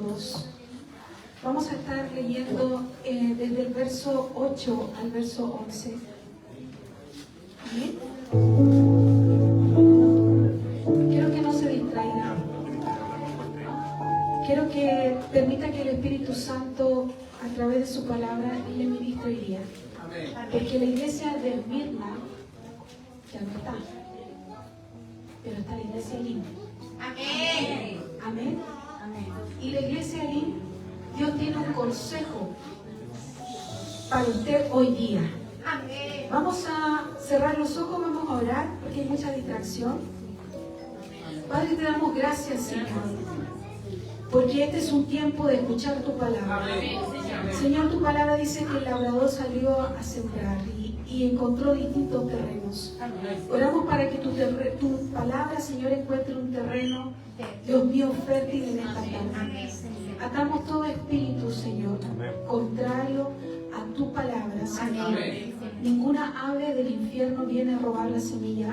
2. Vamos a estar leyendo desde el verso 8 al verso 11. ¿Amén? Quiero que no se distraiga. Quiero que permita que el Espíritu Santo, a través de su palabra, le ministre hoy día. Porque la iglesia de Esmirna ya no está, pero está la iglesia de Elim. Amén. Amén. Y la iglesia de Elim, Dios tiene un consejo para usted hoy día. Amén. Vamos a cerrar los ojos, vamos a orar, porque hay mucha distracción. Padre, te damos gracias, Señor, porque este es un tiempo de escuchar tu palabra. Señor, tu palabra dice que el labrador salió a sembrar y encontró distintos terrenos. Oramos para que tu palabra, Señor, encuentre un terreno, Dios mío, fértil en esta tarde. Atamos todo espíritu, Señor, contrario a tu palabra, Señor. Ninguna ave del infierno viene a robar la semilla,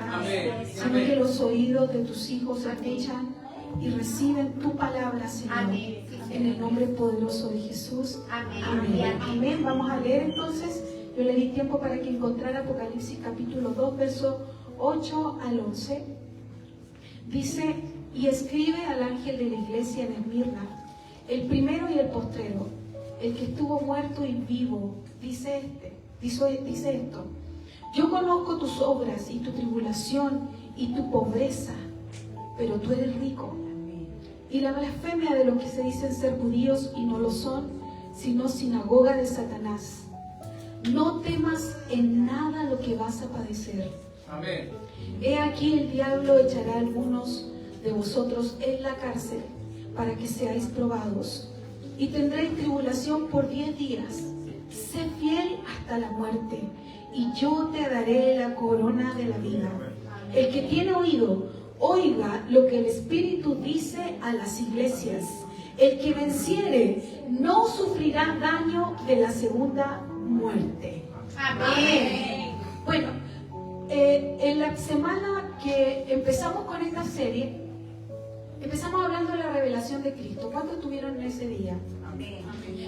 sino que los oídos de tus hijos escuchan y reciben tu palabra, Señor, en el nombre poderoso de Jesús. Amén. Amén. Vamos a leer entonces. Yo le di tiempo para que encontrara Apocalipsis capítulo 2, verso 8 al 11. Dice: y escribe al ángel de la iglesia en Esmirna, el primero y el postrero, el que estuvo muerto y vivo, dice esto: yo conozco tus obras y tu tribulación y tu pobreza, pero tú eres rico, y la blasfemia de los que se dicen ser judíos y no lo son, sino sinagoga de Satanás. No temas en nada lo que vas a padecer. Amén. He aquí el diablo echará a algunos de vosotros en la cárcel para que seáis probados, y tendréis tribulación por 10 días. Sé fiel hasta la muerte, y yo te daré la corona de la vida. El que tiene oído, oiga lo que el Espíritu dice a las iglesias. El que venciere no sufrirá daño de la segunda muerte. Amén. Bueno, en la semana que empezamos con esta serie, empezamos hablando de la revelación de Cristo. ¿Cuántos estuvieron en ese día? Amén.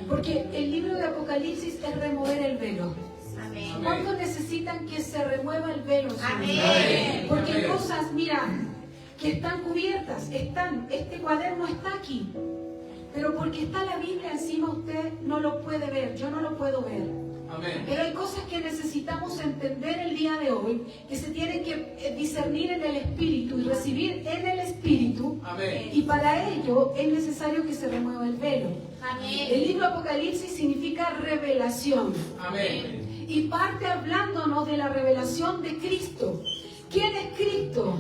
Porque el libro de Apocalipsis es remover el velo. Amén. ¿Cuántos necesitan que se remueva el velo? Amén. Porque hay cosas, mira, que están cubiertas, este cuaderno está aquí, pero porque está la Biblia encima usted no lo puede ver, yo no lo puedo ver. Amén. Pero hay cosas que necesitamos entender el día de hoy, que se tienen que discernir en el Espíritu y recibir en el Espíritu. Amén. Y para ello es necesario que se remueva el velo. Amén. El libro Apocalipsis significa revelación. Amén. Y parte hablándonos de la revelación de Cristo. ¿Quién es Cristo?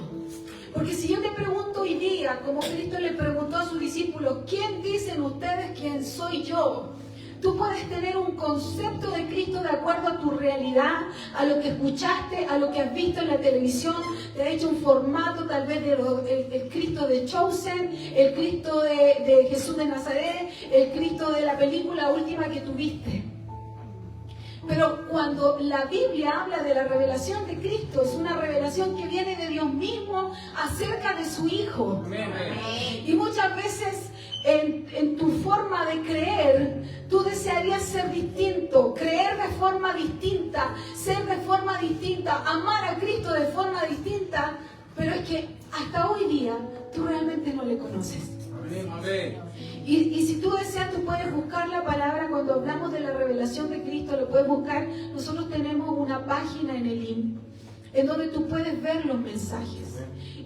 Porque si yo te pregunto hoy día, como Cristo le preguntó a sus discípulos, ¿quién dicen ustedes quién soy yo? Tú puedes tener un concepto de Cristo de acuerdo a tu realidad, a lo que escuchaste, a lo que has visto en la televisión. Te ha hecho un formato tal vez el Cristo de Chosen, el Cristo de Jesús de Nazaret, el Cristo de la película última que tuviste. Pero cuando la Biblia habla de la revelación de Cristo, es una revelación que viene de Dios mismo acerca de su Hijo. Amén. Y muchas veces en tu forma de creer, tú desearías ser distinto, creer de forma distinta, ser de forma distinta, amar a Cristo de forma distinta, pero es que hasta hoy día tú realmente no le conoces. Amén. Y si tú deseas, tú puedes buscar la palabra. Cuando hablamos de la revelación de Cristo, lo puedes buscar. Nosotros tenemos una página en el IM, en donde tú puedes ver los mensajes.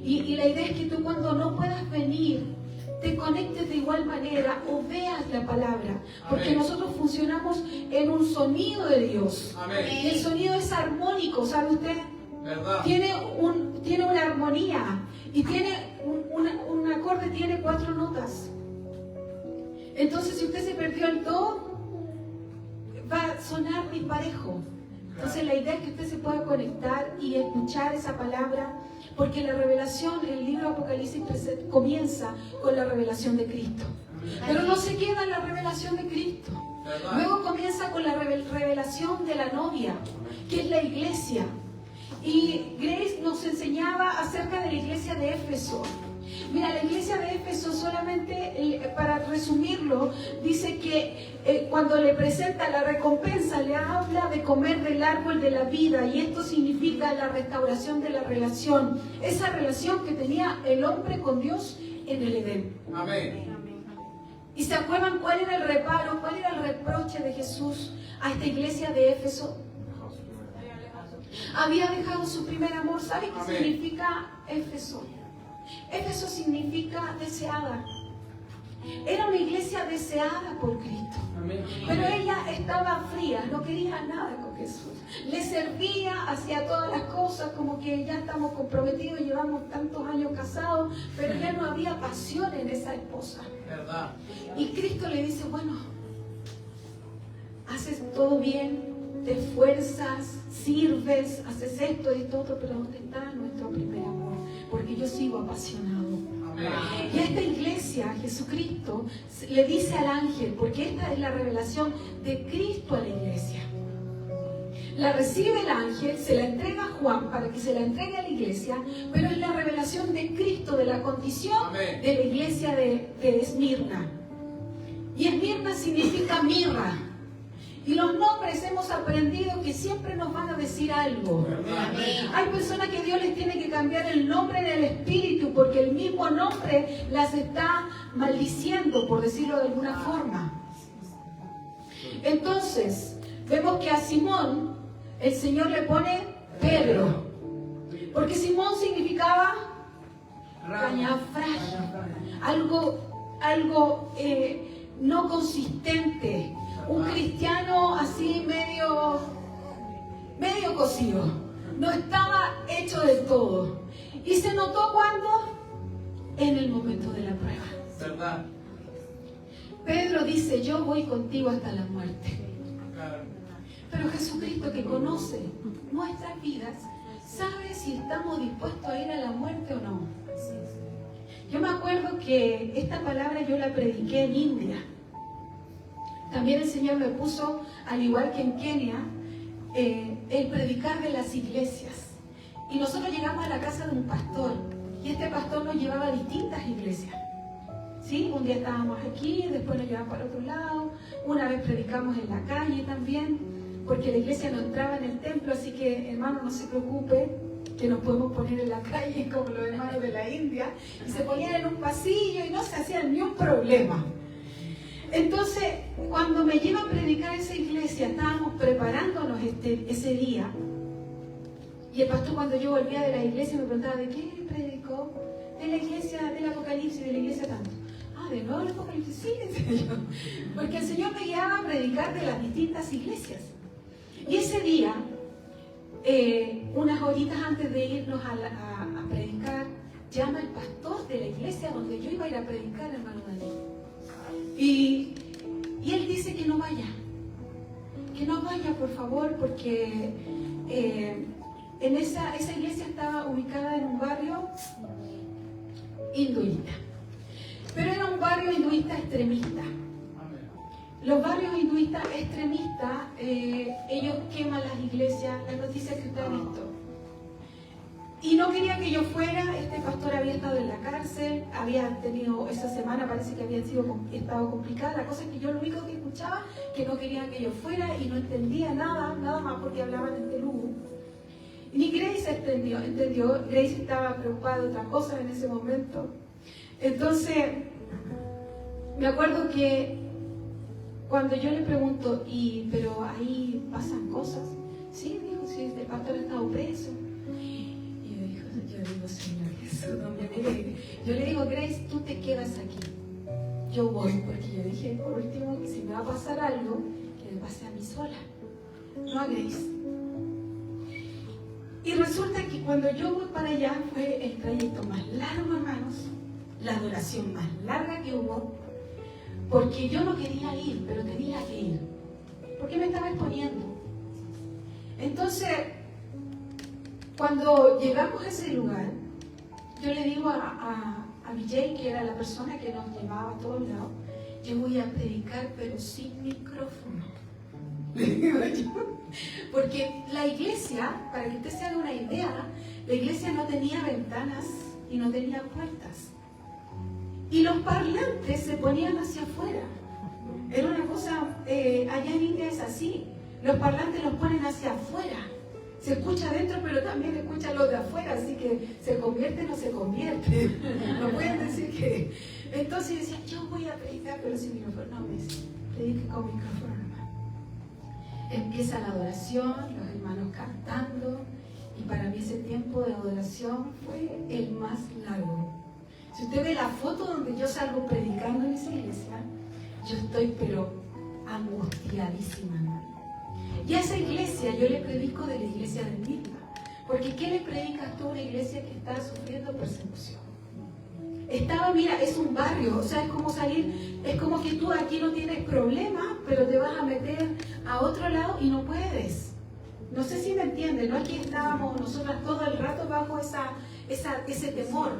Y la idea es que tú, cuando no puedas venir, te conectes de igual manera o veas la palabra. Porque Amén. nosotros funcionamos en un sonido de Dios. Amén. Y el sonido es armónico, ¿sabe usted? ¿Verdad? Tiene una armonía. Y tiene un acorde, tiene 4 notas. Entonces, si usted se perdió el do, va a sonar disparejo. Entonces, la idea es que usted se pueda conectar y escuchar esa palabra, porque la revelación, el libro de Apocalipsis comienza con la revelación de Cristo. Pero no se queda en la revelación de Cristo. Luego comienza con la revelación de la novia, que es la iglesia. Y Grace nos enseñaba acerca de la iglesia de Éfeso. Mira, la iglesia de Éfeso solamente, para resumirlo, dice que cuando le presenta la recompensa, le habla de comer del árbol de la vida, y esto significa la restauración de la relación, esa relación que tenía el hombre con Dios en el Edén. Amén. ¿Y se acuerdan cuál era el reparo, cuál era el reproche de Jesús a esta iglesia de Éfeso? Había dejado su primer amor. ¿Sabe qué Amén. significa Éfeso? Éfeso significa deseada. Era una iglesia deseada por Cristo. Amén. Pero ella estaba fría, no quería nada con Jesús. Le servía, hacía todas las cosas como que ya estamos comprometidos, llevamos tantos años casados, pero ya no había pasión en esa esposa. Verdad. Y Cristo le dice, bueno, haces todo bien, te esfuerzas, sirves, haces esto y esto otro, pero ¿dónde está nuestro primer amor? Porque yo sigo apasionado. Amén. Y a esta iglesia, Jesucristo le dice al ángel, porque esta es la revelación de Cristo a la iglesia. La recibe el ángel, se la entrega a Juan para que se la entregue a la iglesia, pero es la revelación de Cristo, de la condición Amén. de la iglesia de Esmirna. Y Esmirna significa mirra. Y los nombres hemos aprendido que siempre nos van a decir algo. Amén. Hay personas que Dios les tiene que cambiar el nombre en el espíritu porque el mismo nombre las está maldiciendo, por decirlo de alguna forma. Entonces, vemos que a Simón el Señor le pone Pedro, porque Simón significaba caña frágil, algo no consistente, un cristiano así medio cocido, no estaba hecho del todo. Y se notó cuando, en el momento de la prueba. Verdad. Pedro dice, yo voy contigo hasta la muerte. Claro. Pero Jesucristo, que conoce nuestras vidas, sabe si estamos dispuestos a ir a la muerte o no. Yo me acuerdo que esta palabra yo la prediqué en India. También el Señor me puso, al igual que en Kenia, el predicar de las iglesias. Y nosotros llegamos a la casa de un pastor, y este pastor nos llevaba a distintas iglesias. ¿Sí? Un día estábamos aquí, después nos llevaba para otro lado, una vez predicamos en la calle también, porque la iglesia no entraba en el templo, así que hermano, no se preocupe, que nos podemos poner en la calle como los hermanos de la India, y se ponían en un pasillo y no se hacían ni un problema. Entonces, cuando me lleva a predicar a esa iglesia, estábamos preparándonos ese día, y el pastor, cuando yo volvía de la iglesia, me preguntaba, ¿de qué predicó? De la iglesia, del Apocalipsis, de la iglesia tanto. Ah, ¿de nuevo el Apocalipsis? Sí, decía yo. Porque el Señor me guiaba a predicar de las distintas iglesias. Y ese día, unas horitas antes de irnos a predicar, llama el pastor de la iglesia donde yo iba a ir a predicar, hermano Daniel. Y él dice que no vaya, por favor, porque esa iglesia estaba ubicada en un barrio hinduista, pero era un barrio hinduista extremista. Los barrios hinduistas extremistas, ellos queman las iglesias, las noticias que usted ha visto. Y no quería que yo fuera. Este pastor había estado en la cárcel, había tenido esa semana, parece que había estado complicada. La cosa es que yo lo único que escuchaba, que no querían que yo fuera, y no entendía nada más porque hablaban en telugu. Ni Grace entendió. Grace estaba preocupada de otras cosas en ese momento. Entonces, me acuerdo que cuando yo le pregunto, pero ahí pasan cosas. Sí, dijo, sí, el pastor ha estado preso. Yo digo, Señor Jesús, no me mire. Yo le digo, Grace, tú te quedas aquí. Yo voy, porque yo dije, por último, que si me va a pasar algo, que me pase a mí sola, no a Grace. Y resulta que cuando yo voy para allá, fue el trayecto más largo, hermanos, la duración más larga que hubo, porque yo no quería ir, pero tenía que ir, porque me estaba exponiendo. Entonces, cuando llegamos a ese lugar, yo le digo a Vijay, que era la persona que nos llevaba a todos lados, yo voy a predicar, pero sin micrófono. Le digo yo. Porque la iglesia, para que usted se haga una idea, la iglesia no tenía ventanas y no tenía puertas. y los parlantes se ponían hacia afuera. Era una cosa, allá en India es así, los parlantes los ponen hacia afuera. Se escucha adentro, pero también escucha los de afuera, así que se convierte o no se convierte. No pueden decir que... Entonces decía, yo voy a predicar, pero sin micrófono. No, me dice, predique con micrófono nomás. Empieza la adoración, los hermanos cantando, y para mí ese tiempo de adoración fue el más largo. Si usted ve la foto donde yo salgo predicando en esa iglesia, yo estoy pero angustiadísima, ¿no? Y a esa iglesia yo le predico de la iglesia de Mirna. Porque ¿qué le predicas tú a una iglesia que está sufriendo persecución? Estaba, mira, es un barrio, o sea, es como salir, es como que tú aquí no tienes problema, pero te vas a meter a otro lado y no puedes. No sé si me entienden, ¿no? Aquí estábamos nosotras todo el rato bajo ese temor.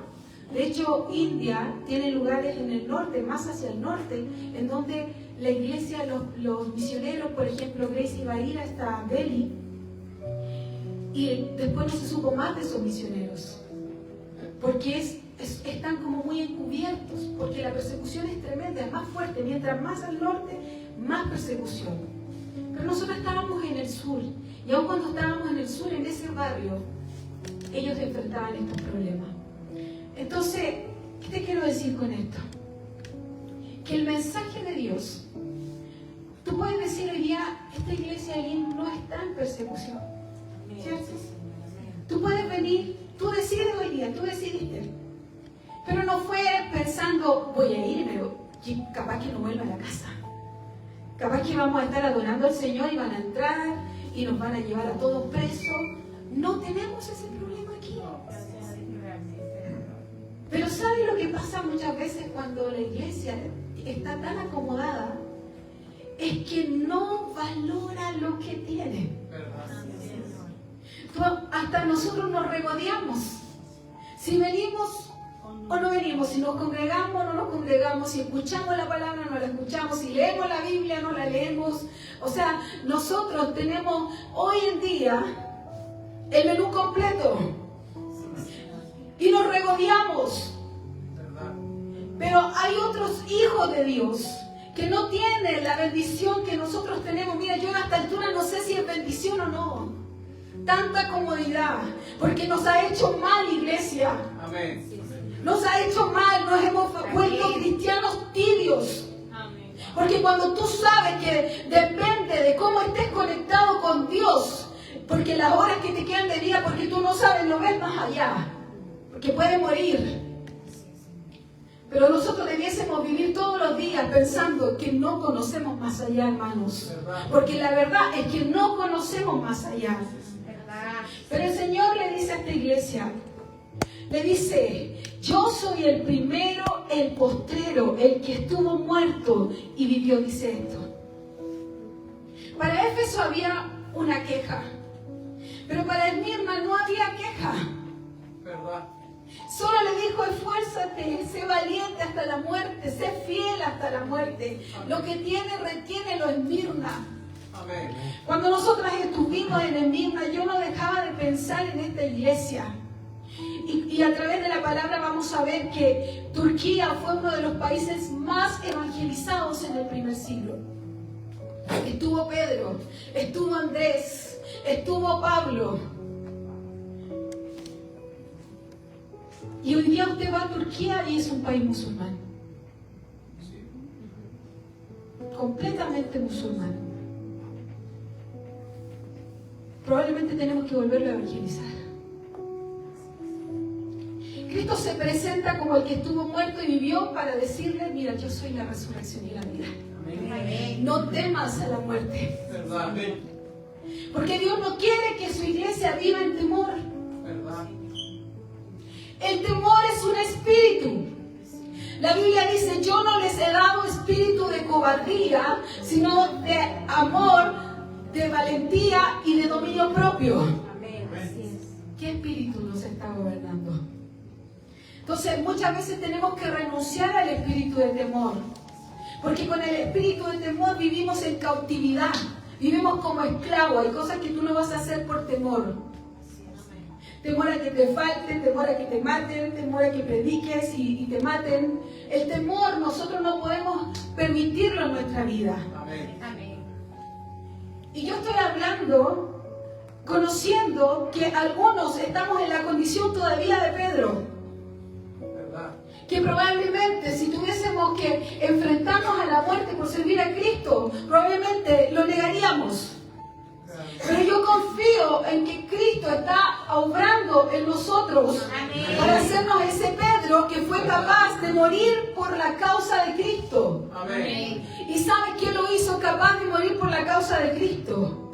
De hecho, India tiene lugares en el norte, más hacia el norte, en donde la iglesia, los misioneros, por ejemplo, Grace iba a ir hasta Delhi, y después no se supo más de esos misioneros, porque están como muy encubiertos, porque la persecución es tremenda, es más fuerte, mientras más al norte, más persecución. Pero nosotros estábamos en el sur, y aun cuando estábamos en el sur, en ese barrio, ellos enfrentaban estos problemas. Entonces, ¿qué te quiero decir con esto? Que el mensaje de Dios, tú puedes decir hoy día, esta iglesia no está en persecución, ¿cierto? Tú puedes venir, tú decides hoy día, tú decidiste, pero no fue pensando, voy a ir, pero capaz que no vuelva a la casa, capaz que vamos a estar adorando al Señor y van a entrar y nos van a llevar a todos presos. No tenemos ese problema aquí. Pero ¿sabe lo que pasa muchas veces cuando la iglesia está tan acomodada? Es que no valora lo que tiene. Hasta nosotros nos regodeamos. Si venimos o no venimos, si nos congregamos o no nos congregamos, si escuchamos la palabra o no la escuchamos, si leemos la Biblia o no la leemos. O sea, nosotros tenemos hoy en día el menú completo. Y nos regodeamos. Pero hay otros hijos de Dios que no tienen la bendición que nosotros tenemos. Mira, yo a esta altura no sé si es bendición o no. Tanta comodidad, porque nos ha hecho mal, iglesia. Amén. Nos ha hecho mal, nos hemos vuelto cristianos tibios. Porque cuando tú sabes que depende de cómo estés conectado con Dios, porque las horas que te quedan de vida, porque tú no sabes, no ves más allá, porque puede morir. Pero nosotros debiésemos vivir todos los días pensando que no conocemos más allá, hermanos. Porque la verdad es que no conocemos más allá. Pero el Señor le dice a esta iglesia, le dice, yo soy el primero, el postrero, el que estuvo muerto y vivió, dice esto. Para Éfeso había una queja, pero para Esmirna no había queja. ¿Verdad? Solo le dijo, esfuérzate, sé valiente hasta la muerte, sé fiel hasta la muerte. Lo que tiene, retiénelo en Esmirna. Amén. Cuando nosotras estuvimos en Esmirna, yo no dejaba de pensar en esta iglesia. Y a través de la palabra vamos a ver que Turquía fue uno de los países más evangelizados en el primer siglo. Estuvo Pedro, estuvo Andrés, estuvo Pablo. Y hoy día usted va a Turquía y es un país musulmán. Completamente musulmán. Probablemente tenemos que volverlo a evangelizar. Cristo se presenta como el que estuvo muerto y vivió para decirle, mira, yo soy la resurrección y la vida. Amén. No temas a la muerte. ¿Verdad? Amén. Porque Dios no quiere que su iglesia viva en temor. ¿Verdad? El temor es un espíritu. La Biblia dice, yo no les he dado espíritu de cobardía, sino de amor, de valentía y de dominio propio. Amén. ¿Qué espíritu nos está gobernando? Entonces, muchas veces tenemos que renunciar al espíritu de temor. Porque con el espíritu de temor vivimos en cautividad. Vivimos como esclavos. Hay cosas que tú no vas a hacer por temor. temor a que te falte, temor a que te maten, temor a que prediques y te maten. El temor nosotros no podemos permitirlo en nuestra vida. Amén. Amén. Y yo estoy hablando, conociendo que algunos estamos en la condición todavía de Pedro. ¿Verdad? Que probablemente si tuviésemos que enfrentarnos a la muerte por servir a Cristo, probablemente lo negaríamos. Pero yo confío en que Cristo está obrando en nosotros Amén. para hacernos ese Pedro que fue capaz de morir por la causa de Cristo. Amén. ¿Y sabes quién lo hizo capaz de morir por la causa de Cristo?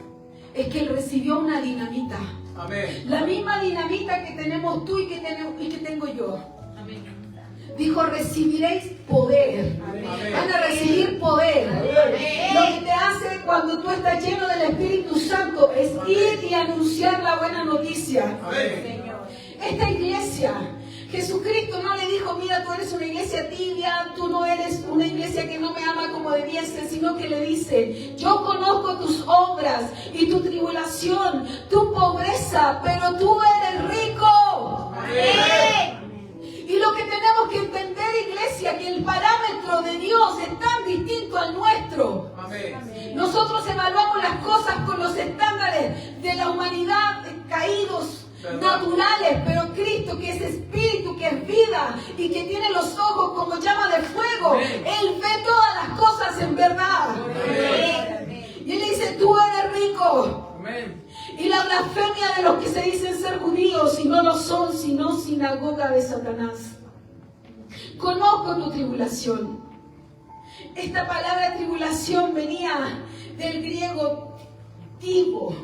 Es que él recibió una dinamita. Amén. La misma dinamita que tenemos tú y que tengo yo. Dijo, recibiréis poder. Amén. Van a recibir poder. Amén. Lo que te hace cuando tú estás lleno del Espíritu Santo es ir y anunciar la buena noticia. Amén. Esta iglesia, Jesucristo no le dijo, mira, tú eres una iglesia tibia, tú no eres una iglesia que no me ama como debiese, sino que le dice, yo conozco tus obras y tu tribulación, tu pobreza, pero tú eres rico. Amén. Y lo que tenemos que entender, iglesia, que el parámetro de Dios es tan distinto al nuestro. Amén. Nosotros evaluamos las cosas con los estándares de la humanidad caídos, naturales, pero Cristo, que es espíritu, que es vida y que tiene los ojos como llama de fuego, Él ve todas las cosas en verdad. Y Él le dice, tú eres rico. Amén. Y la blasfemia de los que se dicen ser judíos y no lo son, sino sinagoga de Satanás. Conozco tu tribulación. Esta palabra tribulación venía del griego tibo,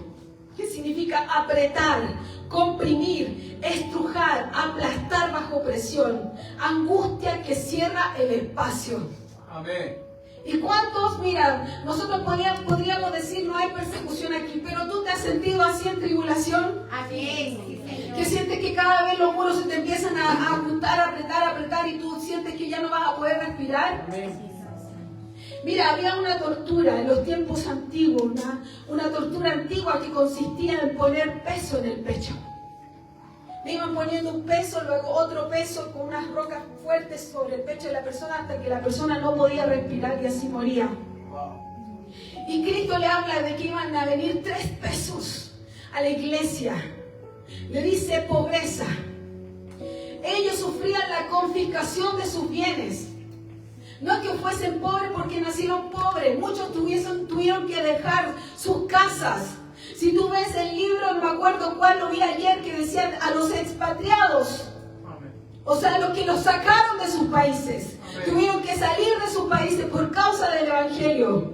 que significa apretar, comprimir, estrujar, aplastar bajo presión, angustia que cierra el espacio. Amén. ¿Y cuántos, mira, nosotros podríamos decir no hay persecución aquí, pero tú te has sentido así en tribulación? Amén. Sí, Señor. Que sientes que cada vez los muros se te empiezan a ajustar, apretar y tú sientes que ya no vas a poder respirar. Mira, había una tortura en los tiempos antiguos, una tortura antigua que consistía en poner peso en el pecho. Le iban poniendo un peso, luego otro peso con unas rocas fuertes sobre el pecho de la persona hasta que la persona no podía respirar y así moría. Y Cristo le habla de que iban a venir 3 pesos a la iglesia. Le dice pobreza. Ellos sufrían la confiscación de sus bienes. No es que fuesen pobres porque nacieron pobres. Muchos tuvieron que dejar sus casas. Si tú ves el libro, no me acuerdo cuál lo vi ayer, que decían a los expatriados. O sea, los que los sacaron de sus países. Tuvieron que salir de sus países por causa del Evangelio.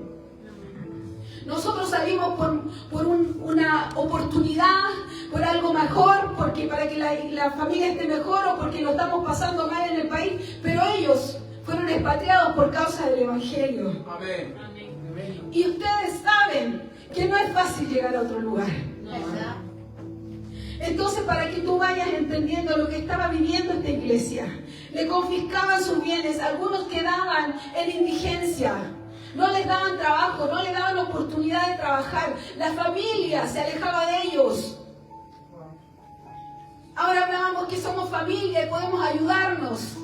Nosotros salimos por una oportunidad, por algo mejor, porque para que la familia esté mejor o porque lo estamos pasando mal en el país, pero ellos fueron expatriados por causa del Evangelio. Amén. Y ustedes saben que no es fácil llegar a otro lugar. ¿Verdad? Entonces, para que tú vayas entendiendo lo que estaba viviendo esta iglesia, le confiscaban sus bienes, algunos quedaban en indigencia, no les daban trabajo, no les daban oportunidad de trabajar, la familia se alejaba de ellos. Ahora hablábamos que somos familia y podemos ayudarnos.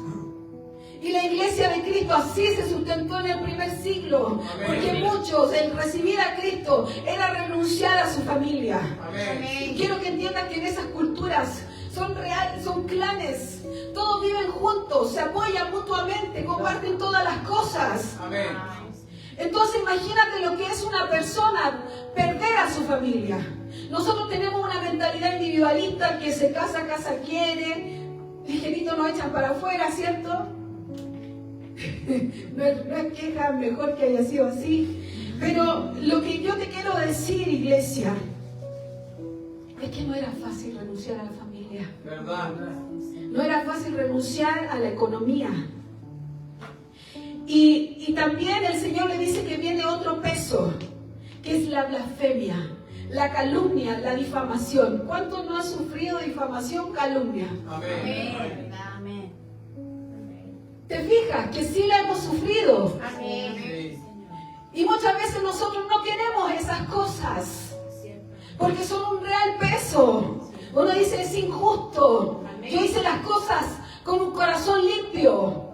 Y la iglesia de Cristo así se sustentó en el primer siglo. Porque muchos, el recibir a Cristo era renunciar a su familia. Amén. Y quiero que entiendan que en esas culturas son reales, son clanes. Todos viven juntos, se apoyan mutuamente, comparten todas las cosas. Amén. Entonces imagínate lo que es una persona perder a su familia. Nosotros tenemos una mentalidad individualista que se casa quiere, ligerito nos echan para afuera, ¿cierto? No es queja, mejor que haya sido así. Pero lo que yo te quiero decir, iglesia, es que no era fácil renunciar a la familia. ¿Verdad? No era fácil renunciar a la economía. Y también el Señor le dice que viene otro peso, que es la blasfemia, la calumnia, la difamación. ¿Cuántos no han sufrido difamación, calumnia? Amén. Amén. ¿Te fijas que sí la hemos sufrido? Amén. Sí. Y muchas veces nosotros no queremos esas cosas, porque son un real peso. Uno dice, es injusto. Yo hice las cosas con un corazón limpio.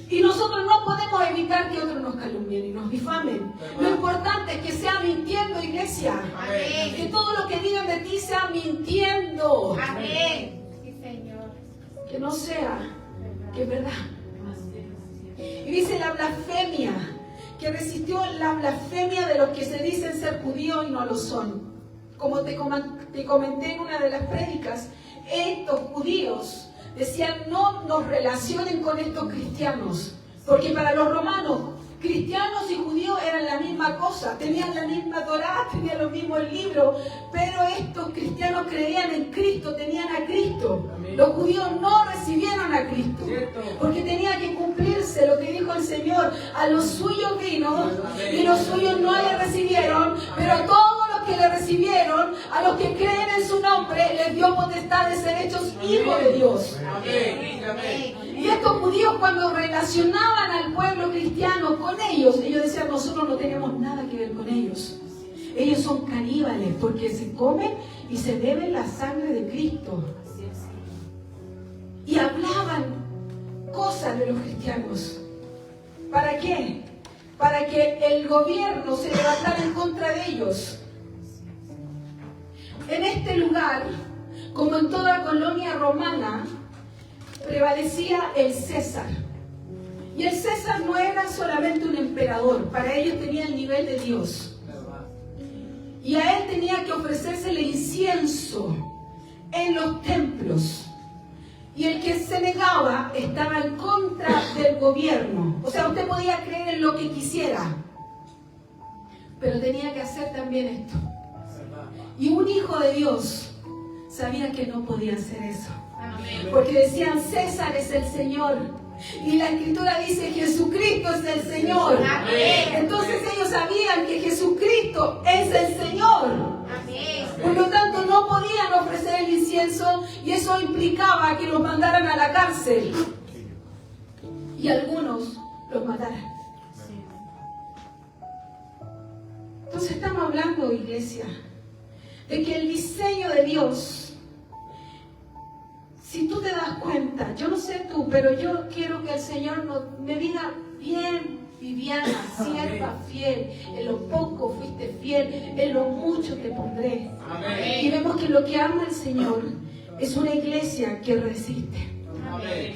Y nosotros no podemos evitar que otros nos calumnien y nos difamen. Lo importante es que sea mintiendo, iglesia. Amén. Que todo lo que digan de ti sea mintiendo. Amén. Sí, Señor. Que no sea, que es verdad. Y dice la blasfemia, que resistió la blasfemia de los que se dicen ser judíos y no lo son. Como te comenté en una de las prédicas, estos judíos decían, no nos relacionen con estos cristianos, porque para los romanos, cristianos y judíos eran la misma cosa, tenían la misma Torá, tenían los mismos libros, pero estos cristianos creían en Cristo, tenían a Cristo. Los judíos no recibieron a Cristo, porque tenía que cumplirse lo que dijo el Señor, a los suyos vino y los suyos no le recibieron, pero a todos los que le recibieron, a los que creen en su nombre, les dio potestad de ser hechos hijos de Dios. Y estos judíos, cuando relacionaban al pueblo cristiano con ellos decían, nosotros no tenemos nada que ver con ellos. Ellos son caníbales porque se comen y se beben la sangre de Cristo. Y hablaban cosas de los cristianos. ¿Para qué? Para que el gobierno se levantara en contra de ellos. En este lugar, como en toda colonia romana, prevalecía el César. Y el César no era solamente un emperador, para ellos tenía el nivel de Dios. Y a él tenía que ofrecérsele incienso en los templos. Y el que se negaba estaba en contra del gobierno. O sea, usted podía creer en lo que quisiera, pero tenía que hacer también esto. Y un hijo de Dios sabía que no podía hacer eso. Porque decían, César es el Señor. Y la Escritura dice, Jesucristo es el Señor. Amén. Entonces ellos sabían que Jesucristo es el Señor. Amén. Por lo tanto, no podían ofrecer el incienso y eso implicaba que los mandaran a la cárcel. Y algunos los mataran. Entonces estamos hablando, iglesia, de que el diseño de Dios, si tú te das cuenta, yo no sé tú, pero yo quiero que el Señor me diga, bien, Viviana, sierva fiel, en lo poco fuiste fiel, en lo mucho te pondré. Amén. Y vemos que lo que ama el Señor es una iglesia que resiste. Amén.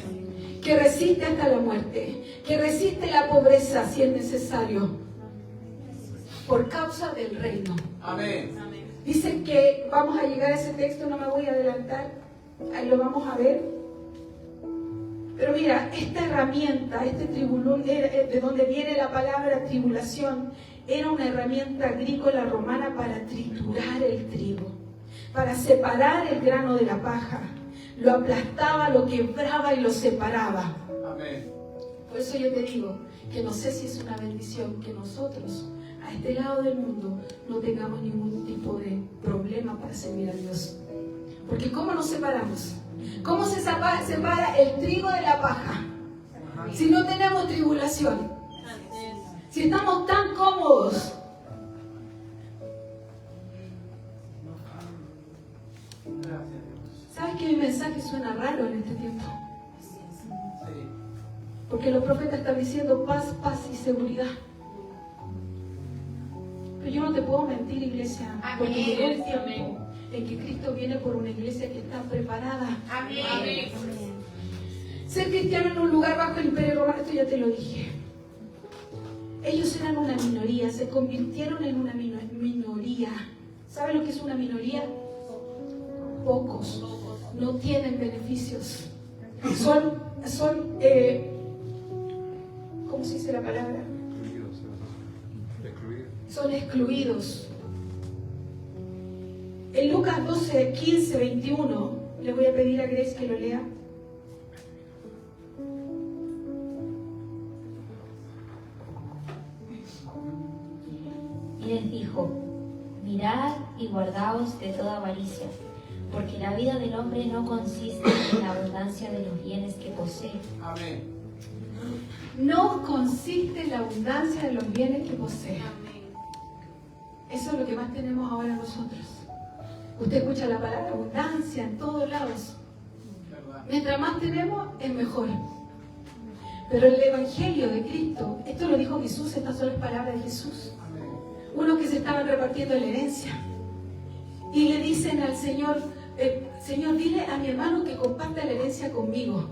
Que resiste hasta la muerte, que resiste la pobreza si es necesario, por causa del reino. Amén. Dicen que vamos a llegar a ese texto, no me voy a adelantar, ahí lo vamos a ver. Pero mira, esta herramienta, este tribulón, de donde viene la palabra tribulación, era una herramienta agrícola romana para triturar el trigo, para separar el grano de la paja. Lo aplastaba, lo quebraba y lo separaba. Amén. Por eso yo te digo que no sé si es una bendición que nosotros, a este lado del mundo, no tengamos ningún tipo de problema para servir a Dios. Porque ¿cómo nos separamos? ¿Cómo se separa el trigo de la paja? Si no tenemos tribulación. Si estamos tan cómodos. ¿Sabes que mi mensaje suena raro en este tiempo? Porque los profetas están diciendo paz, paz y seguridad. Pero yo no te puedo mentir, iglesia, porque llegó el tiempo en que Cristo viene por una iglesia que está preparada. Amén. Ser cristiano en un lugar bajo el imperio romano, esto ya te lo dije. Ellos eran una minoría, se convirtieron en una minoría. ¿Sabe lo que es una minoría? Pocos, no tienen beneficios. Son ¿cómo se dice la palabra? Son excluidos. En Lucas 12, 15, 21, le voy a pedir a Grace que lo lea. Y les dijo, mirad y guardaos de toda avaricia, porque la vida del hombre no consiste en la abundancia de los bienes que posee. Amén. No consiste en la abundancia de los bienes que posee. Eso es lo que más tenemos ahora nosotros. Usted escucha la palabra abundancia en todos lados. Verdad. Mientras más tenemos, es mejor. Pero el Evangelio de Cristo, esto lo dijo Jesús, estas son las palabras de Jesús. Amén. Unos que se estaban repartiendo la herencia. Y le dicen al Señor, Señor, dile a mi hermano que comparta la herencia conmigo.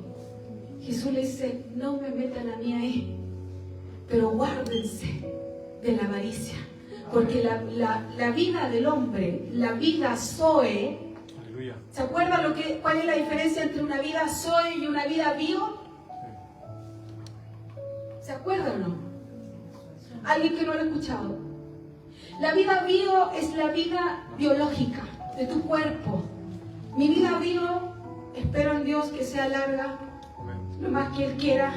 Jesús le dice, no me metan a mí ahí, pero guárdense de la avaricia. Porque la vida del hombre, la vida Zoe, Aleluya. ¿se acuerdan cuál es la diferencia entre una vida Zoe y una vida bio? ¿Se acuerdan o no? Alguien que no lo ha escuchado. La vida bio es la vida biológica de tu cuerpo. Mi vida bio, espero en Dios que sea larga, Amén. lo más que Él quiera.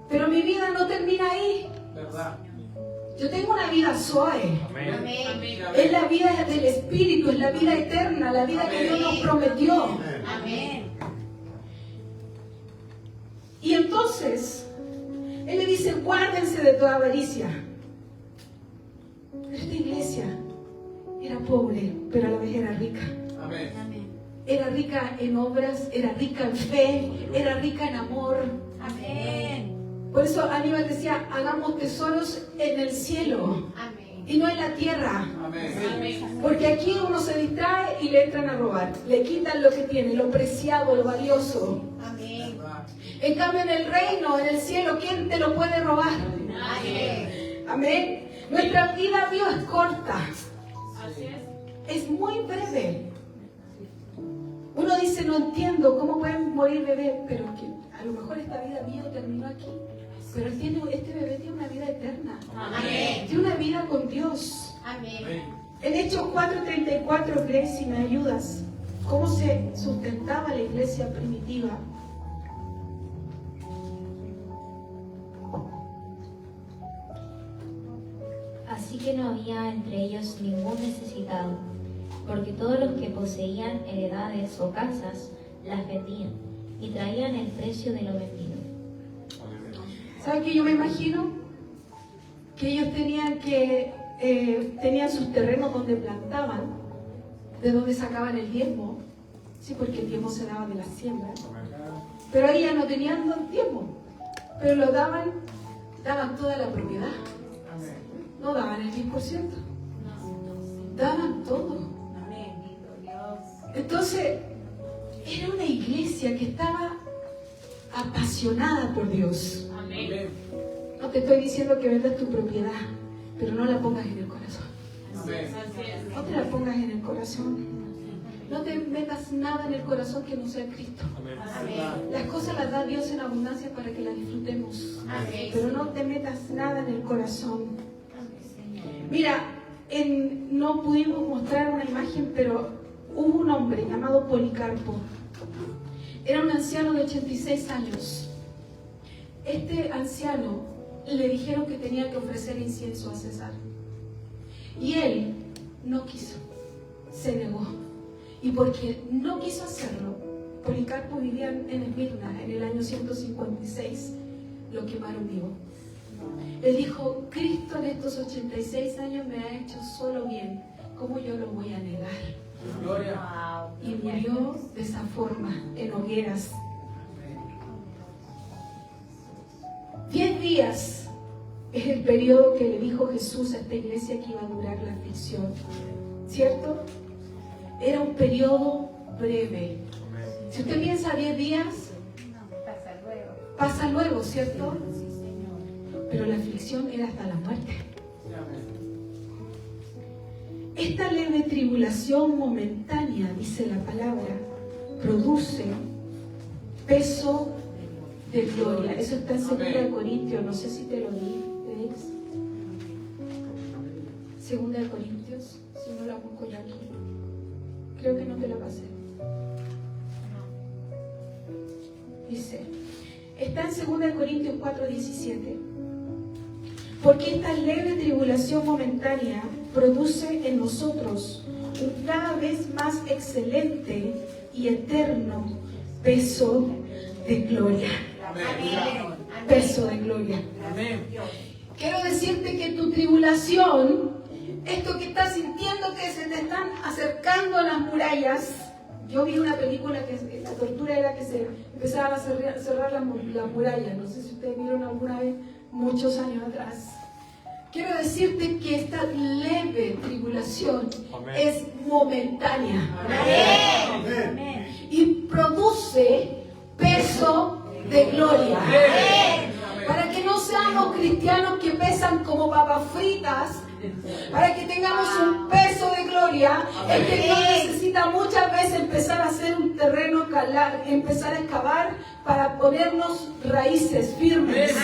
Pero mi vida no termina ahí. Verdad. Yo tengo una vida Zoe. Amén. Amén. Es la vida del Espíritu, es la vida eterna, la vida que Dios nos prometió. Amén. Y entonces, Él le dice, guárdense de toda avaricia. Esta iglesia era pobre, pero a la vez era rica. Amén. Amén. Era rica en obras, era rica en fe, era rica en amor. Amén. Por eso Aníbal decía, hagamos tesoros en el cielo Amén. y no en la tierra. Amén. Porque aquí uno se distrae y le entran a robar. Le quitan lo que tiene, lo preciado, lo valioso. Amén. Verdad. En cambio en el reino, en el cielo, ¿quién te lo puede robar? Amén. Amén. Nuestra vida bio es corta. Así es. Es muy breve. Uno dice, no entiendo cómo pueden morir bebés, pero que a lo mejor esta vida bio terminó aquí. Pero este bebé tiene una vida eterna. Amén. Tiene una vida con Dios. Amén. Amén. En Hechos 4:34, Grace, si me ayudas, ¿cómo se sustentaba la iglesia primitiva? Así que no había entre ellos ningún necesitado, porque todos los que poseían heredades o casas las vendían y traían el precio de lo vendido. Aleluya. ¿Saben qué yo me imagino? Que ellos tenían sus terrenos donde plantaban, de donde sacaban el diezmo. Sí, porque el diezmo se daba de la siembra. Pero ahí ya no tenían diezmo, pero lo daban toda la propiedad. Amén. No daban el 10%, daban todo. Amén. Bendito Dios. Entonces, era una iglesia que estaba apasionada por Dios. Amén. No te estoy diciendo que vendas tu propiedad, pero no la pongas en el corazón. Amén. No te la pongas en el corazón. No te metas nada en el corazón que no sea Cristo. Amén. Amén. Las cosas las da Dios en abundancia para que las disfrutemos. Amén. Pero no te metas nada en el corazón. Señor. Mira, no pudimos mostrar una imagen, pero hubo un hombre llamado Policarpo. Era un anciano de 86 años. Este anciano le dijeron que tenía que ofrecer incienso a César. Y él no quiso, se negó. Y porque no quiso hacerlo, Policarpo vivía en Esmirna en el año 156, lo quemaron vivo. Él dijo, Cristo en estos 86 años me ha hecho solo bien, ¿cómo yo lo voy a negar? Gloria. Wow. Y murió de esa forma, en hogueras. 10 días es el periodo que le dijo Jesús a esta iglesia que iba a durar la aflicción, ¿cierto? Era un periodo breve. Amén. Si usted piensa 10 días, Pasa luego. pasa luego, ¿cierto? Sí, Señor. Pero la aflicción era hasta la muerte. Amén. Esta leve tribulación momentánea, dice la palabra, produce peso de gloria. Eso está en 2 de Corintios, no sé si te lo di, ¿ves? 2 de Corintios, si no la busco yo aquí. Creo que no te la pasé. Dice, está en 2 de Corintios 4:17. Porque esta leve tribulación momentánea produce en nosotros un cada vez más excelente y eterno peso de gloria. Amén. Peso de gloria. Amén. Quiero decirte que tu tribulación Esto que estás sintiendo que se te están acercando las murallas. Yo vi una película que la tortura era que se empezaban a cerrar las murallas. No sé si ustedes vieron alguna vez, muchos años atrás. Quiero decirte que esta leve tribulación Amén. es momentánea. Amén. Y produce peso de gloria. Para que no seamos cristianos que pesan como papas fritas, para que tengamos un peso de gloria, es que Dios necesita muchas veces empezar a hacer un terreno, empezar a excavar para ponernos raíces firmes.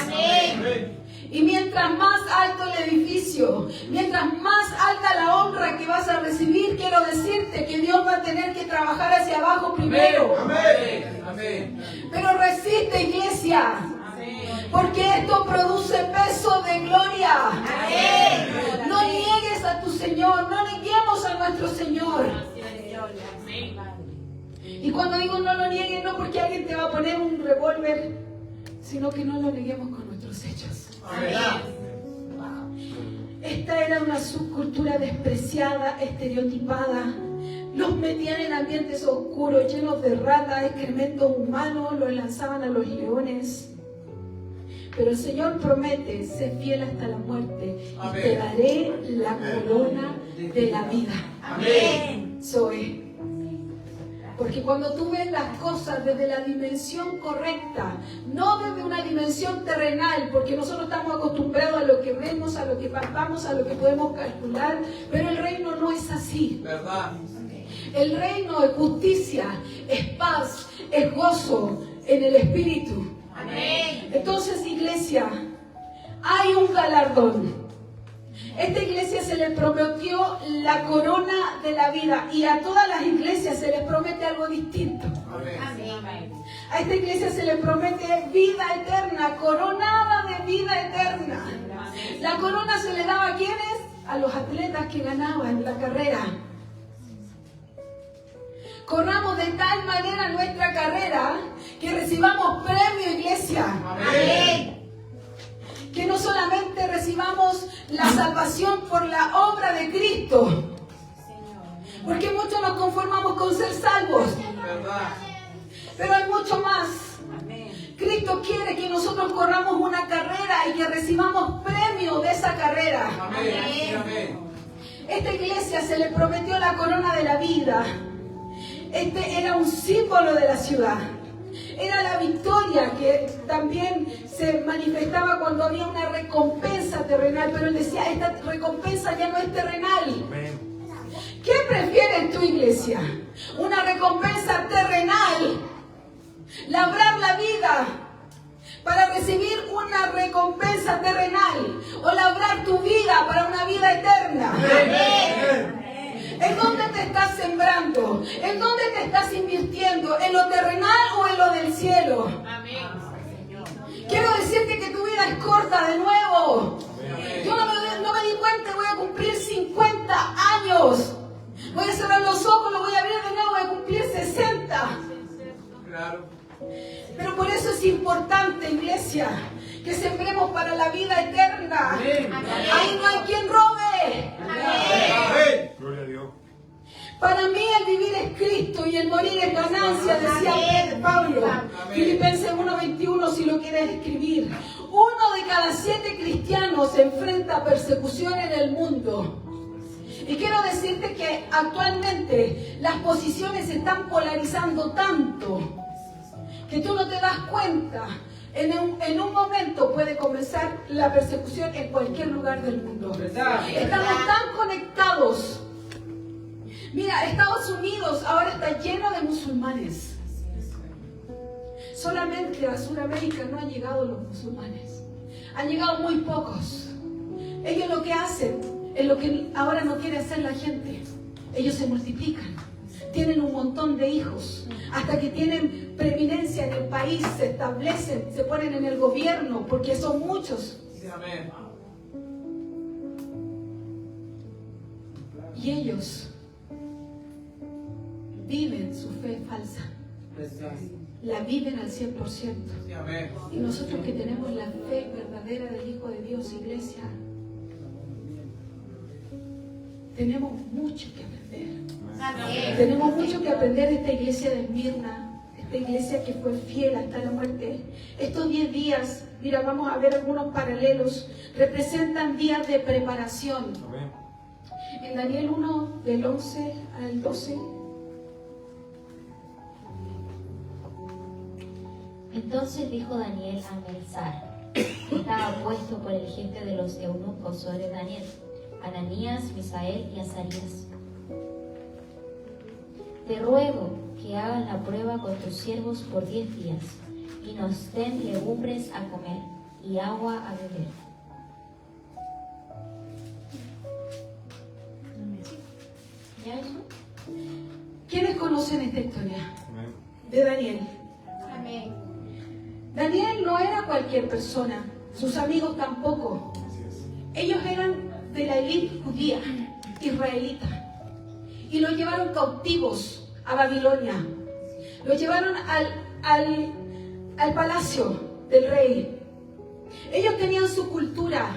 Y mientras más alto el edificio, mientras más alta la honra que vas a recibir, quiero decirte que Dios va a tener que trabajar hacia abajo primero. Pero resiste, iglesia, porque esto produce peso de gloria. No niegues a tu Señor, no neguemos a nuestro Señor. Y cuando digo no lo niegues, no porque alguien te va a poner un revólver, sino que no lo neguemos con nuestros hechos. Esta era una subcultura despreciada, estereotipada. Los metían en ambientes oscuros, llenos de ratas, excrementos humanos, los lanzaban a los leones. Pero el Señor promete, sé fiel hasta la muerte, y te daré la corona de la vida. Amén. Zoe. Porque cuando tú ves las cosas desde la dimensión correcta, no desde una dimensión terrenal, porque nosotros estamos acostumbrados a lo que vemos, a lo que palpamos, a lo que podemos calcular, pero el reino no es así. ¿Verdad? El reino es justicia, es paz, es gozo en el Espíritu. Amén. Entonces, iglesia, hay un galardón. Esta iglesia se le prometió la corona de la vida, y a todas las iglesias se les promete algo distinto. Amén. A esta iglesia se le promete vida eterna, coronada de vida eterna. La corona se le daba a quienes? A los atletas que ganaban la carrera. Corramos de tal manera nuestra carrera que recibamos premio, iglesia. Amén. Que no solamente recibamos la salvación por la obra de Cristo, porque muchos nos conformamos con ser salvos, ¿Verdad? pero hay mucho más. Amén. Cristo quiere que nosotros corramos una carrera y que recibamos premio de esa carrera. Amén. Esta iglesia se le prometió la corona de la vida. Este era un símbolo de la ciudad. Era la victoria que también se manifestaba cuando había una recompensa terrenal. Pero él decía, esta recompensa ya no es terrenal. ¿Qué prefieres tu iglesia? ¿Una recompensa terrenal? ¿Labrar la vida para recibir una recompensa terrenal? ¿O labrar tu vida para una vida eterna? ¿En dónde te estás sembrando? ¿En dónde te estás invirtiendo? ¿En lo terrenal o en lo del cielo? Quiero decirte que tu vida es corta de nuevo. Yo no me di cuenta, voy a cumplir 50 años. Voy a cerrar los ojos, lo voy a abrir de nuevo, voy a cumplir 60. Claro. Pero por eso es importante, iglesia, que sembremos para la vida eterna. Ahí no hay quien robe. Gloria a Dios. Para mí el vivir es Cristo y el morir es ganancia, decía Pablo. Filipenses 1:21, si lo quieres escribir. 1 de cada 7 cristianos se enfrenta a persecución en el mundo. Y quiero decirte que actualmente las posiciones se están polarizando tanto que tú no te das cuenta. En un momento puede comenzar la persecución en cualquier lugar del mundo. Estamos tan conectados. Mira, Estados Unidos ahora está lleno de musulmanes. Solamente a Sudamérica no han llegado los musulmanes. Han llegado muy pocos. Ellos lo que hacen es lo que ahora no quiere hacer la gente. Ellos se multiplican. Tienen un montón de hijos. Hasta que tienen preeminencia en el país, se establecen, se ponen en el gobierno, porque son muchos. Amén. Y ellos viven su fe falsa. La viven al 100%. Amén. Y nosotros que tenemos la fe verdadera del Hijo de Dios, iglesia, tenemos mucho que aprender. Amén. Tenemos mucho que aprender de esta iglesia de Esmirna, esta iglesia que fue fiel hasta la muerte. Estos 10 días, mira, vamos a ver algunos paralelos, representan días de preparación. Amén. En Daniel 1, del 11 al 12. Entonces dijo Daniel a Melzar, que estaba puesto por el jefe de los eunucos sobre Daniel, Ananías, Misael y Azarías: te ruego que hagas la prueba con tus siervos por 10 días, y nos den legumbres a comer y agua a beber. ¿Ya eso? ¿Quiénes conocen esta historia Amén. de Daniel? Amén. Daniel no era cualquier persona, sus amigos tampoco. Así es. Ellos eran de la élite judía, israelita, y los llevaron cautivos a Babilonia. Los llevaron al palacio del rey. Ellos tenían su cultura.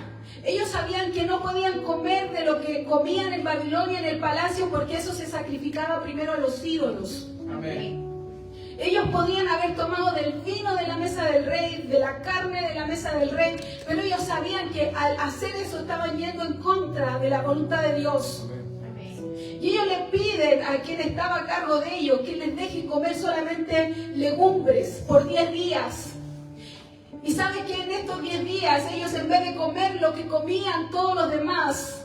Ellos sabían que no podían comer de lo que comían en Babilonia, en el palacio, porque eso se sacrificaba primero a los ídolos. Amén. Ellos podían haber tomado del vino de la mesa del rey, de la carne de la mesa del rey, pero ellos sabían que al hacer eso estaban yendo en contra de la voluntad de Dios. Amén. Y ellos le piden a quien estaba a cargo de ellos que les deje comer solamente legumbres por 10 días. Y sabe que en estos 10 días ellos, en vez de comer lo que comían todos los demás,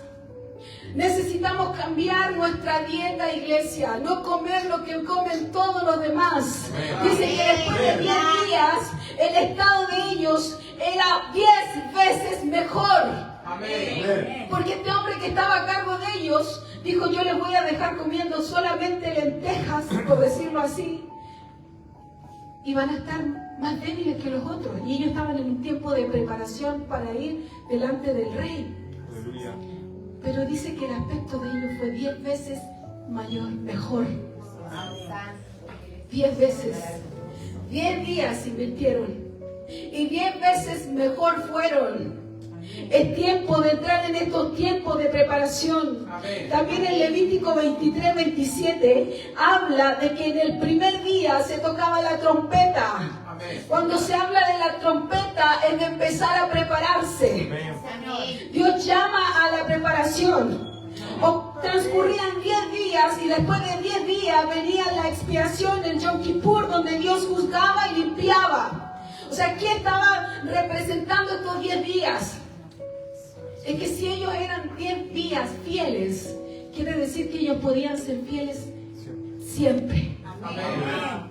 necesitamos cambiar nuestra dieta, iglesia, no comer lo que comen todos los demás. Dice que después de 10 días el estado de ellos era 10 veces mejor. Amén. Porque este hombre que estaba a cargo de ellos dijo: yo les voy a dejar comiendo solamente lentejas, por decirlo así, y van a estar más débiles que los otros. Y ellos estaban en un tiempo de preparación para ir delante del rey. Aleluya. Pero dice que el aspecto de ellos fue 10 veces mejor. 10 veces. 10 días invirtieron. Y 10 veces mejor fueron. Es tiempo de entrar en estos tiempos de preparación. Amén. También en Levítico 23, 27 habla de que en el primer día se tocaba la trompeta. Amén. Cuando se habla de la trompeta es de empezar a prepararse. Amén. Dios llama a la preparación. Transcurrían 10 días y después de 10 días venía la expiación, el Yom Kippur, donde Dios juzgaba y limpiaba. O sea, ¿qué estaba representando estos 10 días? Es que si ellos eran 10 días fieles, quiere decir que ellos podían ser fieles siempre. Amén.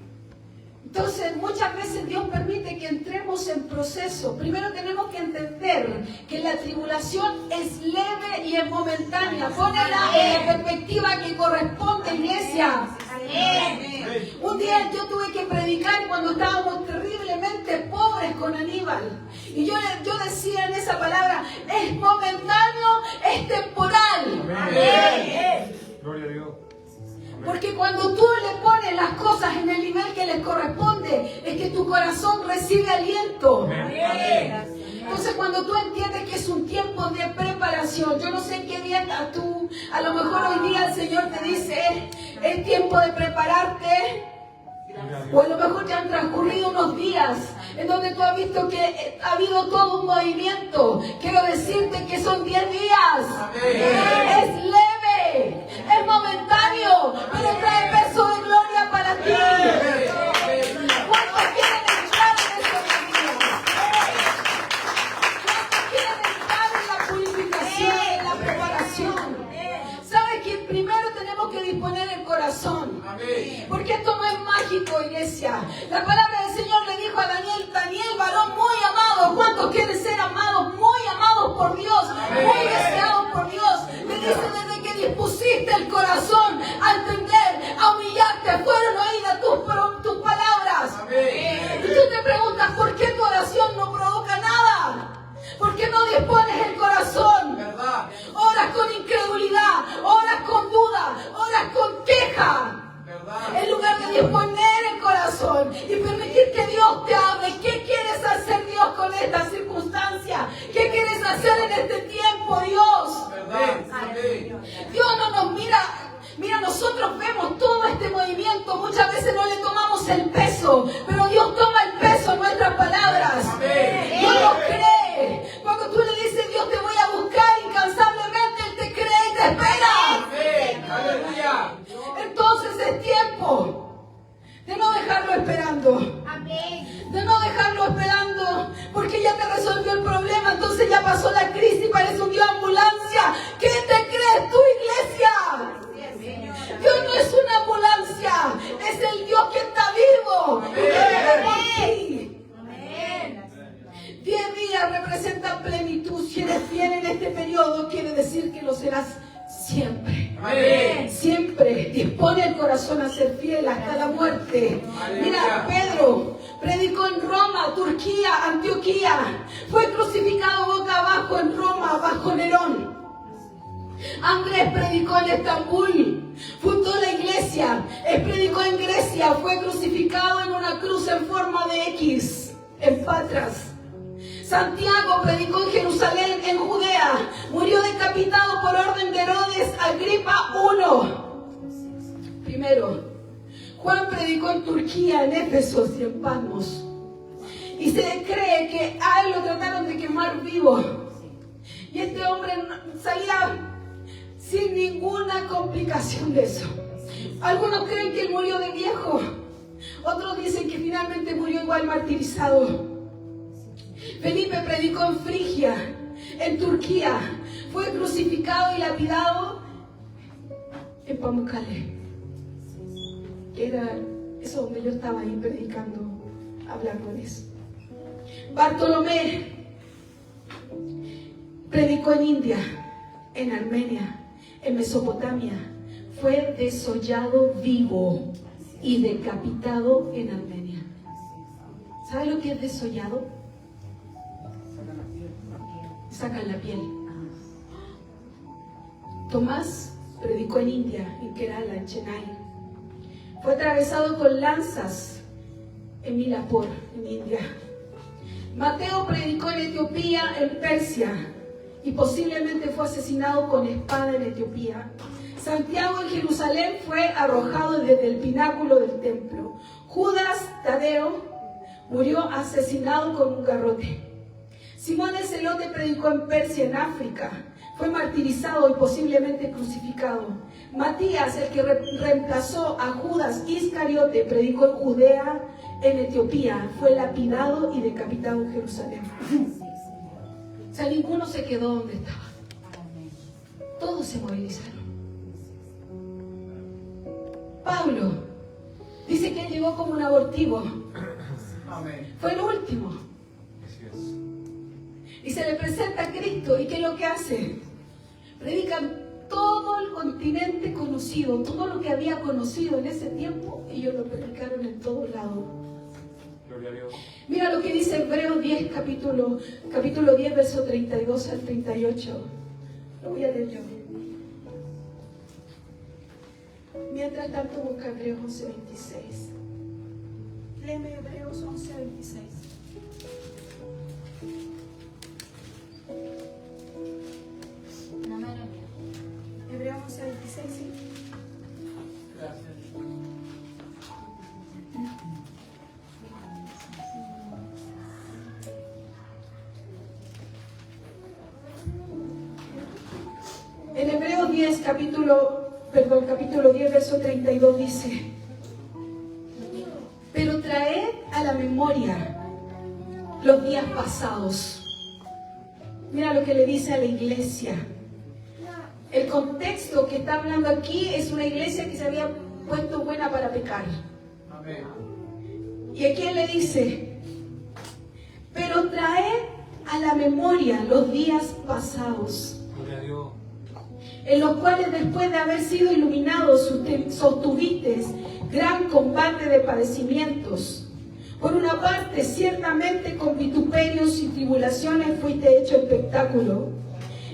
Entonces, muchas veces Dios permite que entremos en proceso. Primero tenemos que entender que la tribulación es leve y es momentánea. Pónela en la perspectiva que corresponde, iglesia. Un día yo tuve que predicar cuando estábamos terriblemente pobres con Aníbal. Y yo decía en esa palabra: es momentáneo, es temporal. Amén. Gloria a Dios. Porque cuando tú le pones las cosas en el nivel que les corresponde, es que tu corazón recibe aliento. Entonces, cuando tú entiendes que es un tiempo de preparación, yo no sé en qué día estás tú, a lo mejor hoy día el Señor te dice: es tiempo de prepararte. O a lo mejor ya han transcurrido unos días en donde tú has visto que ha habido todo un movimiento. Quiero decirte que son 10 días. Amén. Es leve, es momentáneo, pero trae peso de gloria para ti. ¿Cuántos quieren entrar en estos días? ¿Cuántos quieren entrar en la purificación, en la preparación? ¿Sabes que primero tenemos que disponer el corazón? Amén. Porque esto no es mágico, iglesia. La palabra del Señor le dijo a Daniel: Daniel, varón muy amado. ¿Cuántos quieren ser amados? Muy amados por Dios, muy deseados por Dios. Le dice: desde que dispusiste el corazón a entender, a humillarte, fueron oídas tus palabras. Amén. Y tú te preguntas: ¿por qué tu oración no provoca nada? ¿Por qué no dispones el corazón? ¿Verdad? Oras con incredulidad, oras con duda, oras con queja. ¿Verdad? En lugar de disponer el corazón y permitir que Dios te hable. ¿Qué quieres hacer, Dios, con esta circunstancia? Mira, nosotros vemos todo este movimiento, muchas veces no le tomamos el peso, pero Dios toma el peso en nuestras palabras. Dios lo cree. Cuando tú le dices, Dios te voy a buscar incansablemente, Él te cree y te espera. Aleluya. Entonces es tiempo de no dejarlo esperando. Amén. De no dejarlo esperando, porque ya te resolvió el problema, entonces ya pasó la crisis, parece un Dios ambulancia. ¿Qué te crees tú, iglesia? Dios no es una ambulancia, es el Dios que está vivo. Amén. Amén. 10 días representan plenitud. Si eres fiel en este periodo, quiere decir que lo serás siempre. Amén. Siempre dispone el corazón a ser fiel hasta la muerte. Mira, Pedro predicó en Roma, Turquía, Antioquía. Fue crucificado boca abajo en Roma, bajo Nerón. Andrés predicó en Estambul, fundó la iglesia. Él predicó en Grecia, fue crucificado en una cruz en forma de X, en Patras. Santiago predicó en Jerusalén, en Judea. Murió decapitado por orden de Herodes Agripa I. Primero. Juan predicó en Turquía, en Éfeso y en Patmos. Y se cree que a él lo trataron de quemar vivo. Y este hombre salía sin ninguna complicación de eso. Algunos creen que él murió de viejo. Otros dicen que finalmente murió igual martirizado. Felipe predicó en Frigia, en Turquía. Fue crucificado y lapidado en Pamukkale. Era eso donde yo estaba ahí predicando, hablando de eso. Bartolomé predicó en India, en Armenia, en Mesopotamia. Fue desollado vivo y decapitado en Armenia. ¿Sabe lo que es desollado? Sacan la piel. Tomás predicó en India, en Kerala, en Chennai. Fue atravesado con lanzas en Milapur, en India. Mateo predicó en Etiopía, en Persia, y posiblemente fue asesinado con espada en Etiopía. Santiago en Jerusalén fue arrojado desde el pináculo del templo. Judas Tadeo murió asesinado con un garrote. Simón el Celote predicó en Persia, en África. Fue martirizado y posiblemente crucificado. Matías, el que reemplazó a Judas Iscariote, predicó en Judea, en Etiopía. Fue lapidado y decapitado en Jerusalén. O sea, ninguno se quedó donde estaba. Todos se movilizaron. Pablo dice que él llegó como un abortivo. Fue el último. Y se le presenta a Cristo. ¿Y qué es lo que hace? Predican todo el continente conocido, todo lo que había conocido en ese tiempo, ellos lo predicaron en todos lados. Gloria a Dios. Mira lo que dice Hebreos 10, capítulo 10, verso 32 al 38. Lo voy a leer yo. Mientras tanto busca Hebreos 11, 26. Léeme Hebreos 11, 26. Hebreos 11, 26, sí. Gracias. En Hebreos 10, capítulo 10, verso 32 dice: pero traed a la memoria los días pasados. Mira lo que le dice a la iglesia. El contexto que está hablando aquí es una iglesia que se había puesto buena para pecar. Amén. Y aquí él le dice: pero traed a la memoria los días pasados, Gloria a Dios. en los cuales después de haber sido iluminados sostuvisteis gran combate de padecimientos. Por una parte, ciertamente con vituperios y tribulaciones fuiste hecho espectáculo,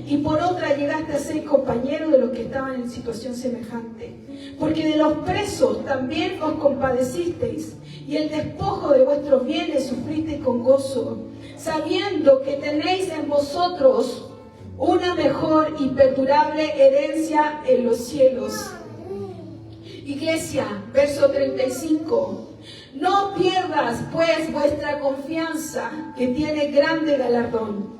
y por otra llegaste a ser compañero de los que estaban en situación semejante. Porque de los presos también os compadecisteis, y el despojo de vuestros bienes sufristeis con gozo, sabiendo que tenéis en vosotros una mejor y perdurable herencia en los cielos. Iglesia, verso 35. No pierdas pues vuestra confianza, que tiene grande galardón.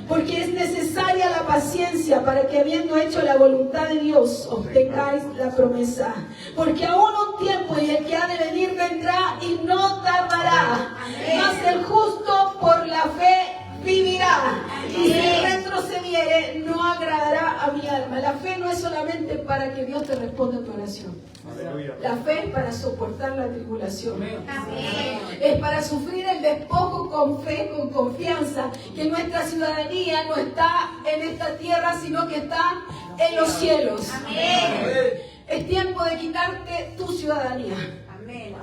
Porque es necesaria la paciencia para que, habiendo hecho la voluntad de Dios, obtengáis la promesa. Porque aún un tiempo y el que ha de venir vendrá y no tardará. Mas el justo por la fe vivirá. Y si retrocediere, no agradará a mi alma. La fe no es solamente para que Dios te responda a tu oración. Aleluya. La fe es para soportar la tribulación. Amén. Es para sufrir el despojo con fe, con confianza, que nuestra ciudadanía no está en esta tierra, sino que está en los cielos. Amén. Es tiempo de quitarte tu ciudadanía. Amén.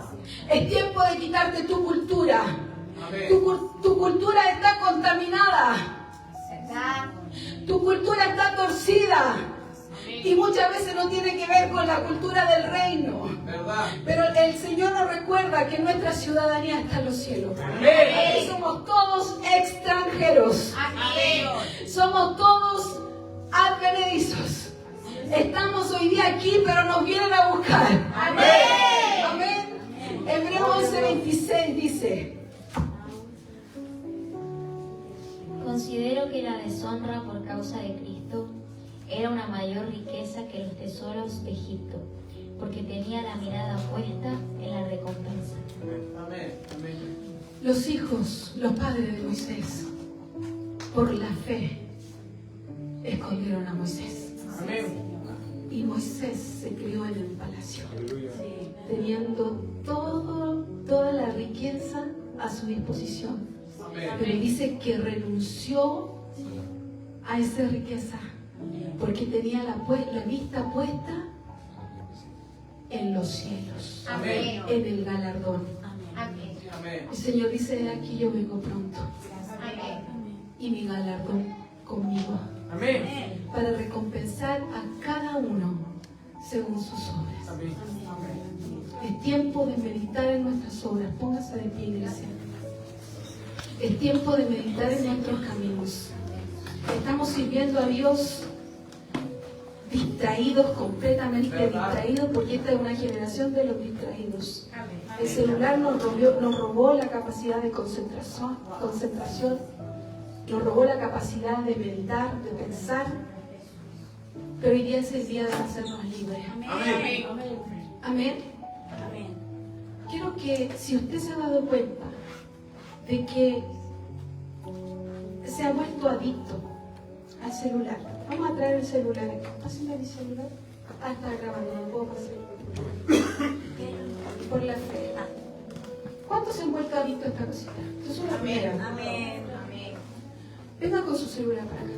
Es tiempo de quitarte tu cultura. Amén. Tu cultura está contaminada. Tu cultura está torcida. Y muchas veces no tiene que ver con la cultura del reino. ¿Verdad? Pero el Señor nos recuerda que nuestra ciudadanía está en los cielos. Amén. Y somos todos extranjeros. Amén. Somos todos advenedizos. Estamos hoy día aquí, pero nos vienen a buscar. Amén. Amén. Hebreos 11:26 dice: Considero que la deshonra por causa de Cristo era una mayor riqueza que los tesoros de Egipto, porque tenía la mirada puesta en la recompensa. Amén. Amén. los hijos, los padres de Moisés, por la fe, escondieron a Moisés. Amén. Y Moisés se crió en el palacio, Aleluya. teniendo toda la riqueza a su disposición. Amén. Pero dice que renunció a esa riqueza porque tenía la vista puesta en los cielos, Amén. en el galardón. Amén. Amén. El Señor dice: "He aquí yo vengo pronto, Amén. y mi galardón conmigo, Amén. para recompensar a cada uno según sus obras". Amén. Es tiempo de meditar en nuestras obras. Póngase de pie, iglesia. Es tiempo de meditar en nuestros caminos. Estamos sirviendo a Dios distraídos, completamente distraídos, porque esta es una generación de los distraídos. El celular nos robó la capacidad de concentración, nos robó la capacidad de meditar, de pensar, pero hoy día es el día de hacernos libres. Amén. Amén. Quiero que, si usted se ha dado cuenta de que se ha vuelto adicto al celular, vamos a traer el celular acá. Pásenme mi celular. Ah, está grabando, no puedo pasar. Por la fe. ¿Cuántos se han vuelto adictos a esta cosita? Esto es una primera. Amén. Amén. Venga con su celular para acá.